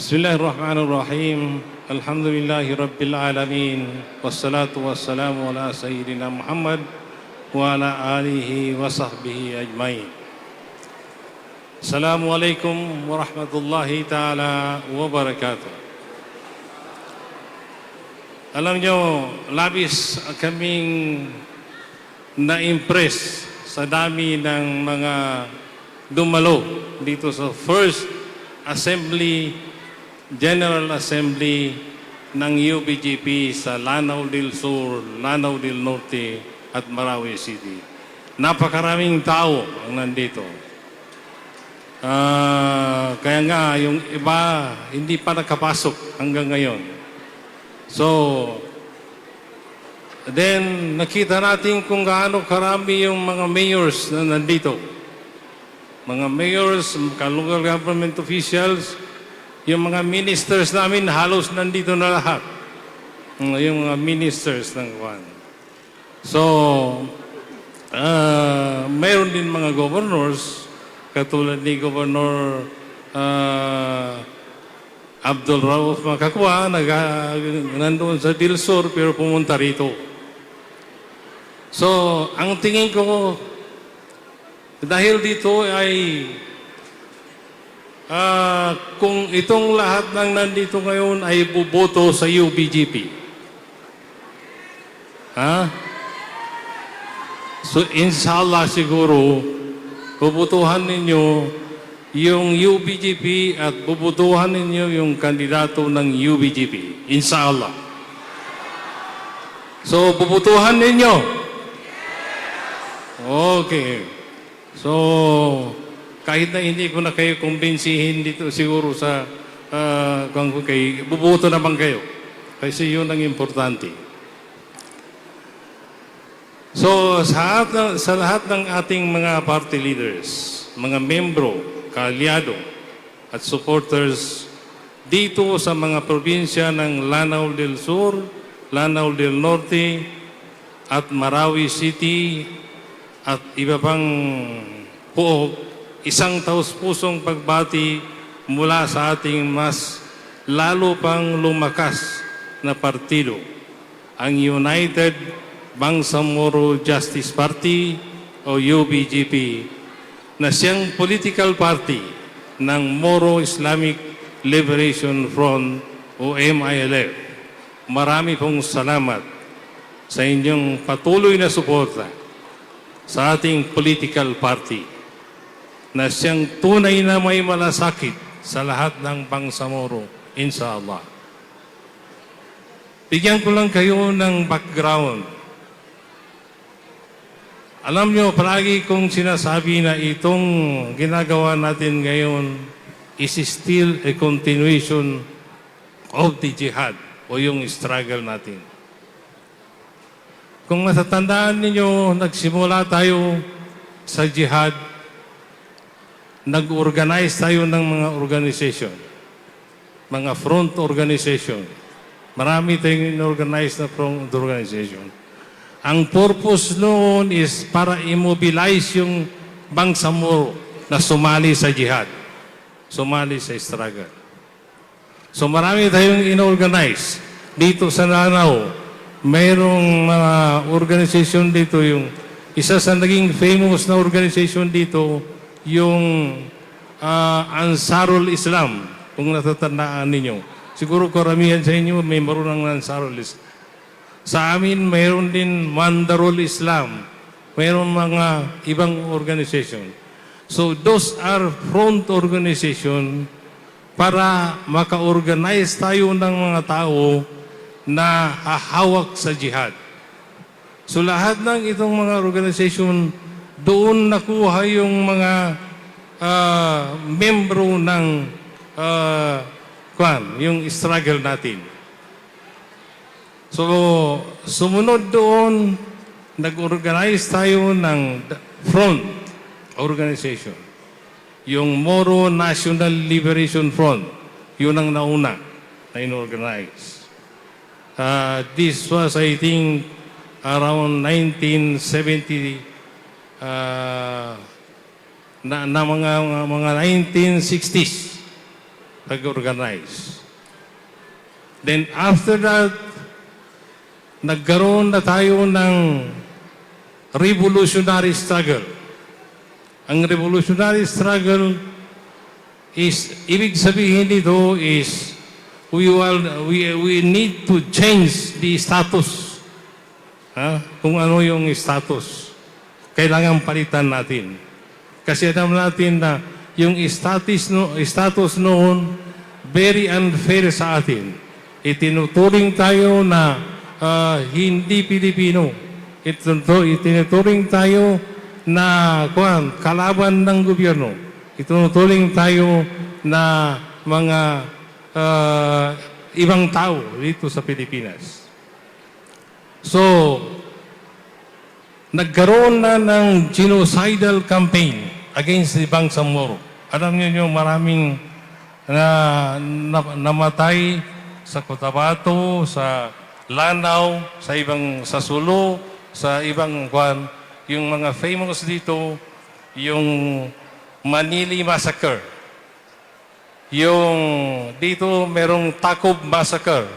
Bismillahirrahmanirrahim. Alhamdulillahi Rabbil Alamin. Wassalatu wassalamu ala Sayyidina Muhammad wa ala alihi wa sahbihi ajmain. Assalamualaikum warahmatullahi ta'ala wabarakatuh. Alam nyo, labis kaming na-impress sa dami ng mga dumalo dito sa First Assembly, General Assembly ng UBGP sa Lanao del Sur, Lanao del Norte at Marawi City. Napakaraming tao ang nandito. Kaya nga, yung iba hindi pa nakapasok hanggang ngayon. So, then nakita natin kung gaano karami yung mga mayors na nandito. Mga mayors, local government officials, yung mga ministers namin halos nandito na lahat. Yung mga ministers ng Juan. So, mayroon din mga governors, katulad ni Governor Abdul Rauf Makakwa, nandoon sa Dilsur pero pumunta rito. So, ang tingin ko, dahil dito ay kung itong lahat ng nandito ngayon ay buboto sa UBGP. So, inshallah siguro, bubutuhan ninyo yung UBGP at bubutuhan ninyo yung kandidato ng UBGP. Inshallah. So, bubutuhan ninyo. Okay. So, kahit na hindi ko na kayo kumbinsihin dito siguro sa bubuto naman kayo. Kasi yun ang importante. So, sa lahat ng ating mga party leaders, mga membro, kaalyado, at supporters dito sa mga probinsya ng Lanao del Sur, Lanao del Norte, at Marawi City, at iba pang puok, isang taus-pusong pagbati mula sa ating mas lalo pang lumakas na partido, ang United Bangsamoro Justice Party o UBGP, na siyang political party ng Moro Islamic Liberation Front o MILF. Marami pong salamat sa inyong patuloy na suporta sa ating political party na siyang tunay na may malasakit sa lahat ng Bangsamoro, inshallah. Bigyan ko lang kayo ng background. Alam nyo, palagi kong sinasabi na itong ginagawa natin ngayon is still a continuation of the jihad o yung struggle natin. Kung matatandaan ninyo, nagsimula tayo sa jihad, nag-organize tayo ng mga organization, mga front organization. Marami tayong in-organize na front organization. Ang purpose noon is para immobilize yung Bangsamoro na sumali sa jihad, sumali sa struggle. So marami tayong in-organize. Dito sa Lanao, mayroong mga organization dito. Yung isa sa naging famous na organization dito, yung Ansarul Islam, kung natatandaan ninyo. Siguro karamihan sa inyo may marunong ng Ansarul Islam. Sa amin, mayroon din Mandarul Islam. Mayroon mga ibang organization. So those are front organization para maka-organize tayo ng mga tao na hahawak sa jihad. So lahat ng itong mga organization, doon nakuha yung mga membro ng yung struggle natin. So, sumunod doon, nag-organize tayo ng front organization. Yung Moro National Liberation Front, yun ang nauna na in-organize. This was, I think, around 1970, na mga 1960s. nag-organize. Then after that, nagkaroon na tayo ng revolutionary struggle. Ang revolutionary struggle is, ibig sabihin nito is, we need to change the status. Kung ano yung status. Kailangan palitan natin. Kasi alam natin na yung status noon, very unfair sa atin. Itinuturing tayo na hindi Pilipino. Itinuturing tayo na kalaban ng gobyerno. Itinuturing tayo na mga ibang tao dito sa Pilipinas. So, nagkaroon na ng genocidal campaign against the Bangsamoro. Alam niyo maraming namatay sa Cotabato, sa Lanao, sa Sulu, sa ibang yung mga famous dito, yung Manili Massacre. Yung dito merong Tacob Massacre.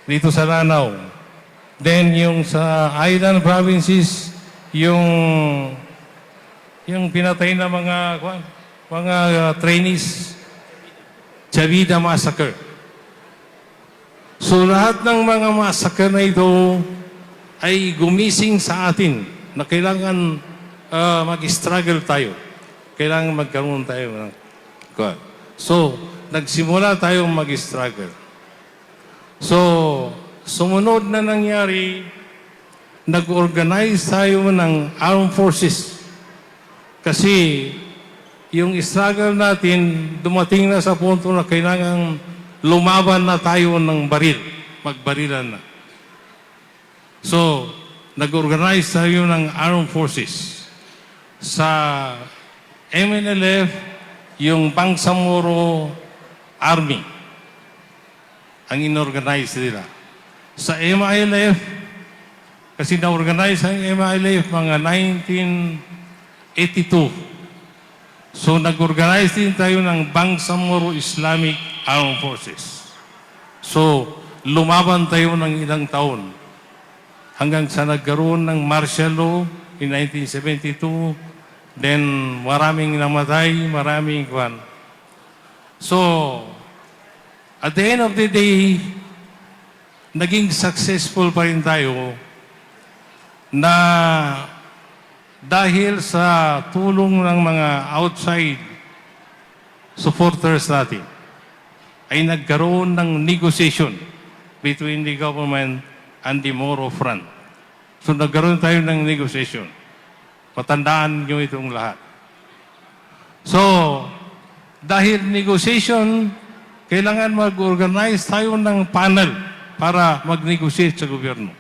Dito sa Lanao. Then yung sa island provinces, yung pinatay na mga trainees, Chavida Massacre. So lahat ng mga massacre na ito ay gumising sa atin na kailangan mag-struggle tayo. Kailangan magkaroon tayo ng So, nagsimula tayong mag-struggle. So, sumunod na nangyari, nag-organize tayo ng armed forces. Kasi yung struggle natin, dumating na sa punto na kailangan lumaban na tayo ng baril. Magbarilan na. So, nag-organize tayo ng armed forces. Sa MNLF, yung Bangsamoro Army ang inorganize nila. Sa MILF, kasi na-organize ang MILF mga 1982. So nag-organize din tayo ng Bangsamoro Islamic Armed Forces. So lumaban tayo ng ilang taon hanggang sa nagkaroon ng martial law in 1972. Then, maraming namatay, maraming kwan. So, at the end of the day, naging successful pa rin tayo na dahil sa tulong ng mga outside supporters natin, ay nagkaroon ng negotiation between the government and the Moro Front. So, nagkaroon tayo ng negotiation. Patandaan nyo itong lahat. So, dahil negotiation, kailangan mag-organize tayo ng panel para mag-negotiate sa gobyerno.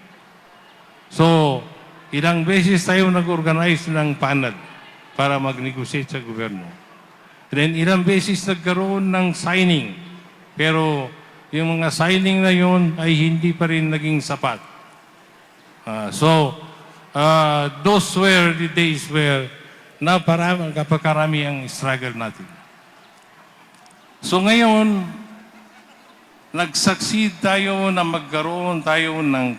So, ilang beses tayo nag-organize ng panel para mag-negotiate sa gobyerno. Then, ilang beses nagkaroon ng signing. Pero, yung mga signing na yun ay hindi pa rin naging sapat. Those were the days where kapakarami ang struggle natin. So ngayon, nag-succeed tayo na magkaroon tayo ng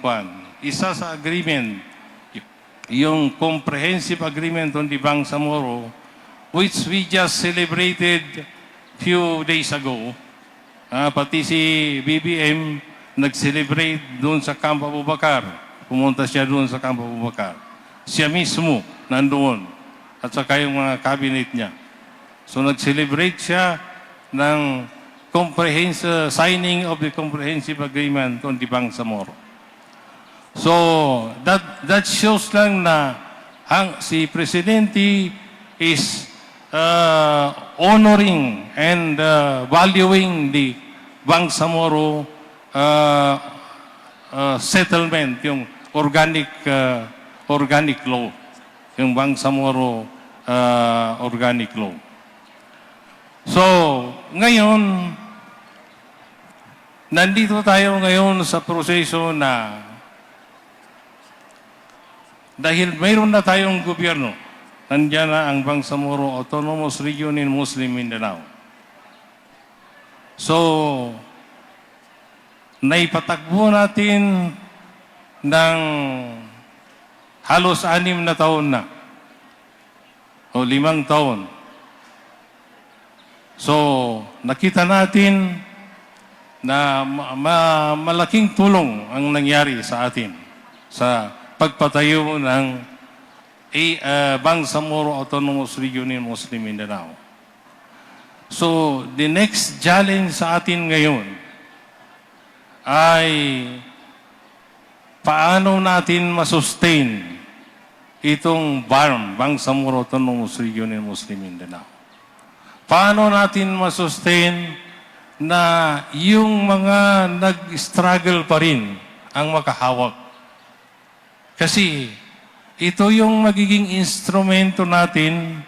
isa sa agreement, yung Comprehensive Agreement on the Bangsamoro, which we just celebrated few days ago. Pati si BBM nag-celebrate doon sa Camp Abubakar. Pumunta siya doon sa Camp Abubakar. Siya mismo nandoon at saka yung mga cabinet niya. So nag-celebrate siya ng signing of the Comprehensive Agreement on the Bangsamoro. So that shows lang na si Presidente is honoring and valuing the Bangsamoro settlement, yung organic law, yung Bangsamoro organic law. So, ngayon, nandito tayo ngayon sa proseso na dahil mayroon na tayong gobyerno, nandiyan na ang Bangsamoro Autonomous Region in Muslim Mindanao. So, naipatakbo natin ng halos 6 na taon na o 5 taon. So, nakita natin na malaking tulong ang nangyari sa atin sa pagpatayo ng Bangsamoro Autonomous Region in Muslim Mindanao. So, the next challenge sa atin ngayon ay paano natin masustain itong BARM, Bangsamoro Autonomous Region in Muslim Mindanao. Paano natin masustain na yung mga nag-struggle pa rin ang makahawak. Kasi ito yung magiging instrumento natin,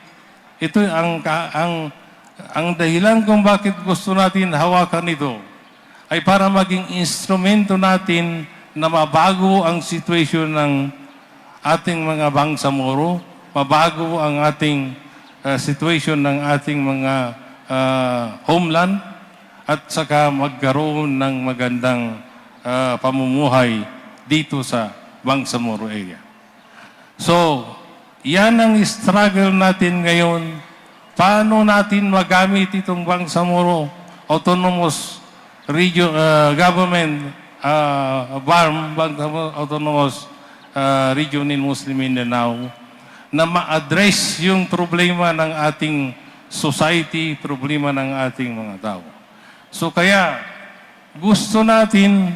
ito ang dahilan kung bakit gusto natin hawakan ito ay para maging instrumento natin na mabago ang situation ng ating mga Bangsamoro, mabago ang ating situation ng ating mga homeland, at saka magkaroon ng magandang pamumuhay dito sa Bangsamoro area. So, yan ang struggle natin ngayon. Paano natin magamit itong Bangsamoro Autonomous Region Government BARM, Bangsamoro Autonomous Region in Muslim Mindanao, na ma-address yung problema ng ating society, problema ng ating mga tao. So kaya, gusto natin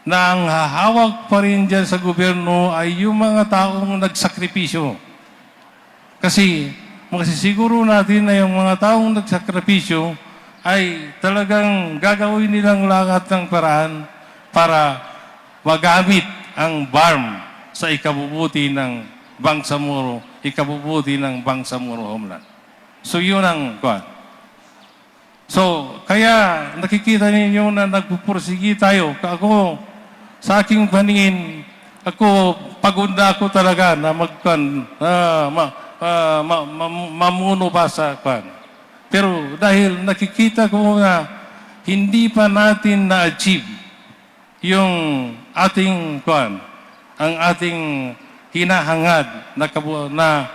na ang hahawak pa rin dyan sa gobyerno ay yung mga taong nagsakripisyo. Kasi masisiguro natin na yung mga taong nagsakripisyo ay talagang gagawin nilang lahat ng paraan para magamit ang BARM sa ikabubuti ng Bangsamoro, ikabubuti ng Bangsamoro homeland. So yun ang kuwan. So, kaya nakikita ninyo na nagpupursigi tayo. Ako, sa aking paningin, ako, pagod na ako talaga na mamuno pa sa kwan. Pero dahil nakikita ko na hindi pa natin na-achieve yung ating kwan, ang ating hinahangad na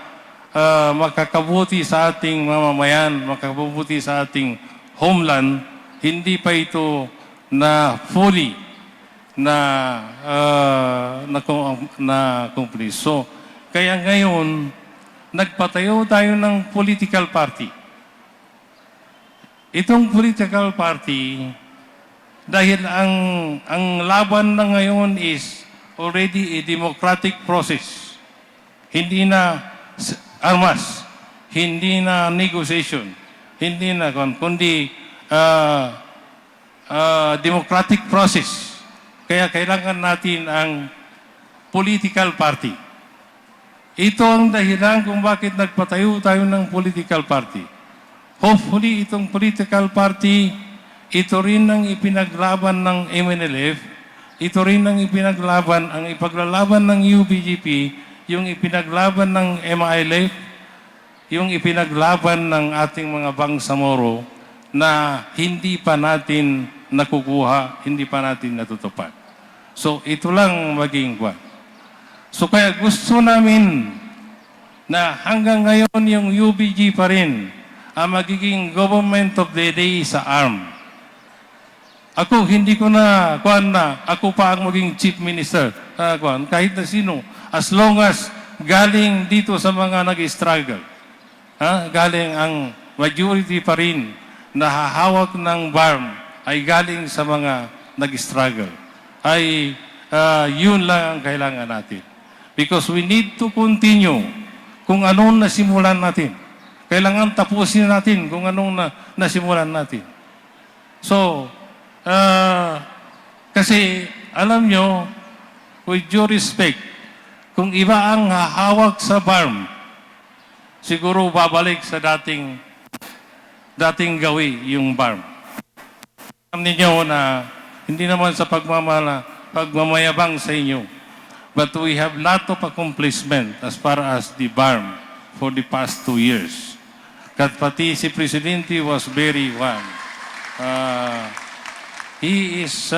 makakabuti sa ating mamamayan, makakabuti sa ating homeland, hindi pa ito na fully na complete. So, kaya ngayon, nagpatayo tayo ng political party. Itong political party, dahil ang laban na ngayon is already a democratic process. Hindi na armas, hindi na negotiation, hindi na kundi democratic process. Kaya kailangan natin ang political party. Ito ang dahilan kung bakit nagpatayo tayo ng political party. Hopefully, itong political party, ito rin ang ipinaglaban ng MNLF, ito rin ang ipaglalaban ng UBGP, yung ipinaglaban ng MILF, yung ipinaglaban ng ating mga Bangsamoro na hindi pa natin nakukuha, hindi pa natin natutupad. So, ito lang maging kwa. So, kaya gusto namin na hanggang ngayon yung UBG pa rin ang magiging government of the day sa ARM. Ako, hindi ko na, ako pa ang maging chief minister. Kahit na sino. As long as galing dito sa mga nag-struggle. Galing ang majority pa rin na hahawak ng BARM ay galing sa mga nag-struggle. Ay yun lang ang kailangan natin. Because we need to continue kung anong nasimulan natin. Kailangan tapusin natin kung anong nasimulan natin. So, kasi alam nyo, with due respect, kung iba ang hahawak sa BARM, siguro babalik sa dating gawi yung BARM. Alam ninyo na hindi naman sa pagmamayabang sa inyo, but we have lot of accomplishment as far as the BARM for the past 2 years. Pati si Presidente was very uh, he is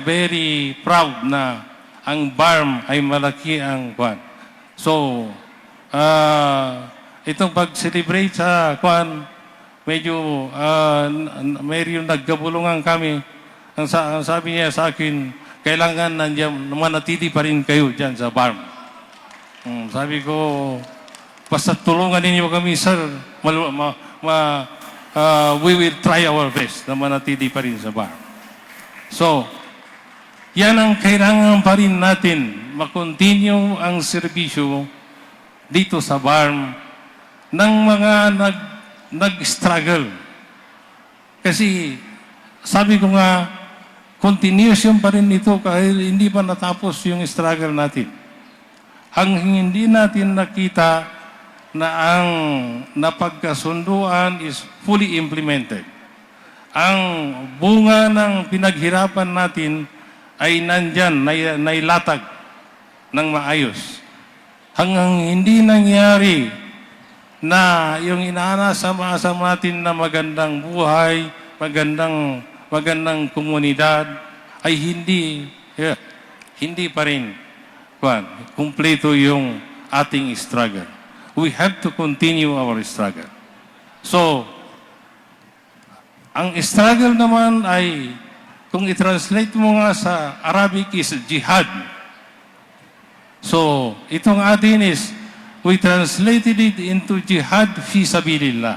very proud na ang BARM ay malaki ang kwan. So, itong pag-celebrate sa kwan, medyo medyo nagkabulungan kami. Ang sabi niya sa akin, kailangan nandiyan manatili pa rin kayo dyan sa BARM. Sabi ko, basta tulungan ninyo kami, sir. We will try our best na manatili pa rin sa BARM. So, yan ang kailangan pa rin natin, makontinue ang serbisyo dito sa BARM ng mga nag-struggle. Kasi, sabi ko nga, continuation pa rin ito kahit hindi pa natapos yung struggle natin. Hanggang hindi natin nakita na ang napagkasunduan is fully implemented. Ang bunga ng pinaghirapan natin ay nandyan, nailatag ng maayos. Hanggang hindi nangyari na yung inaasam-asam natin na magandang buhay, magandang komunidad, ay hindi pa rin kumpleto yung ating struggle. We have to continue our struggle. So, ang struggle naman ay, kung i-translate mo nga sa Arabic is jihad. So, itong atin is, we translated it into jihad fi sabilillah.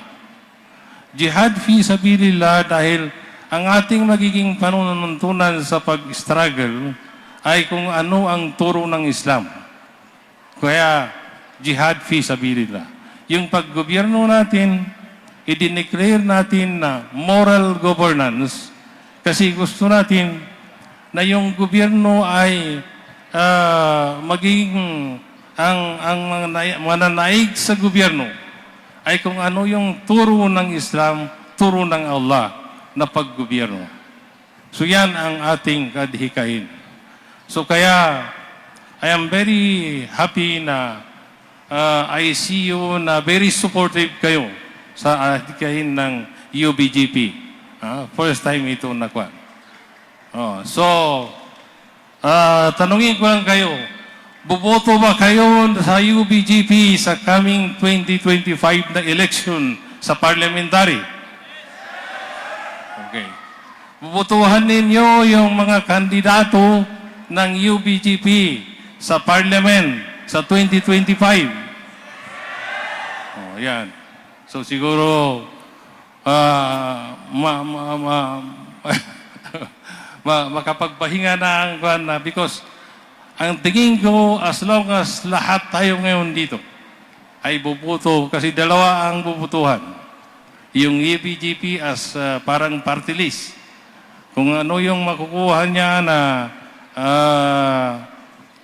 Jihad fi sabilillah dahil ang ating magiging panununtunan sa pag-struggle ay kung ano ang turo ng Islam. Kaya, jihad fi sabilillah. Yung paggobyerno natin, i-declare natin na moral governance kasi gusto natin na yung gobyerno ay maging ang mananaig sa gobyerno ay kung ano yung turo ng Islam, turo ng Allah na paggobyerno. So yan ang ating kadhikain. So kaya, I am very happy na I see you na very supportive kayo sa adhikain ng UBGP. First time ito nakuha. So, tanungin ko lang kayo, buboto ba kayo sa UBGP sa coming 2025 na election sa parliamentary? Okay. Bubotohan ninyo yung mga kandidato ng UBGP sa parliament sa 2025. Yan. So siguro makapagpahinga na ang kwan na because ang tingin ko as long as lahat tayo ngayon dito ay bubuto kasi dalawa ang bubutuhan. Yung UBGP as parang party list. Kung ano yung makukuha niya na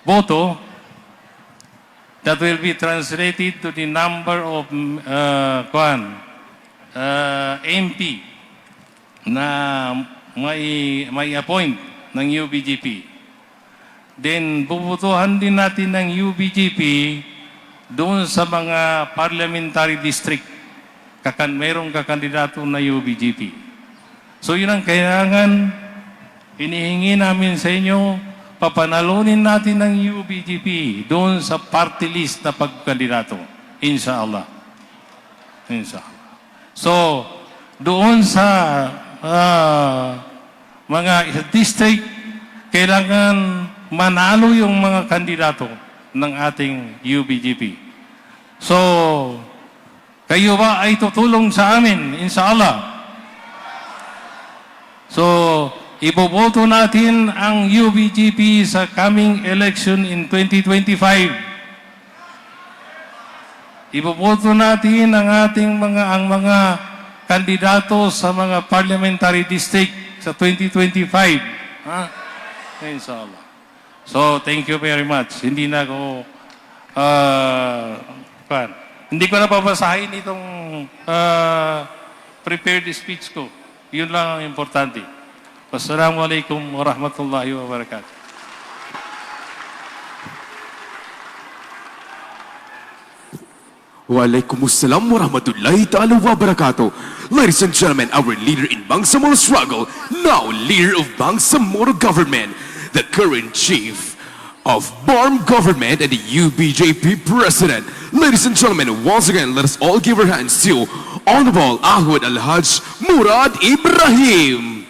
boto, that will be translated to the number of MP na may appoint ng UBGP. Then, bubutuhan din natin ng UBGP doon sa mga parliamentary district. Merong kakandidato na UBGP. So, yun ang kailangan hinihingi namin sa inyo, papanalunin natin ng UBGP doon sa party list na pagkandidato. Inshallah. Inshallah. So, doon sa mga district, kailangan manalo yung mga kandidato ng ating UBGP. So, kayo ba ay tutulong sa amin? Inshallah. So, iboboto natin ang UBGP sa coming election in 2025. Iboboto natin ang ating mga kandidato sa mga parliamentary district sa 2025. Inshallah. So, thank you very much. Hindi na ako hindi ko na babasahin itong prepared speech ko. Yun lang ang importante. Wassalamualaikum warahmatullahi wabarakatuh. Waalaikumsalam warahmatullahi ta'ala wabarakatuh. Ladies and gentlemen, our leader in Bangsamoro struggle, now leader of Bangsamoro government, the current chief of BARM government and the UBJP president. Ladies and gentlemen, once again, let us all give our hands to Honorable Ahmed Al-Hajj Murad Ibrahim.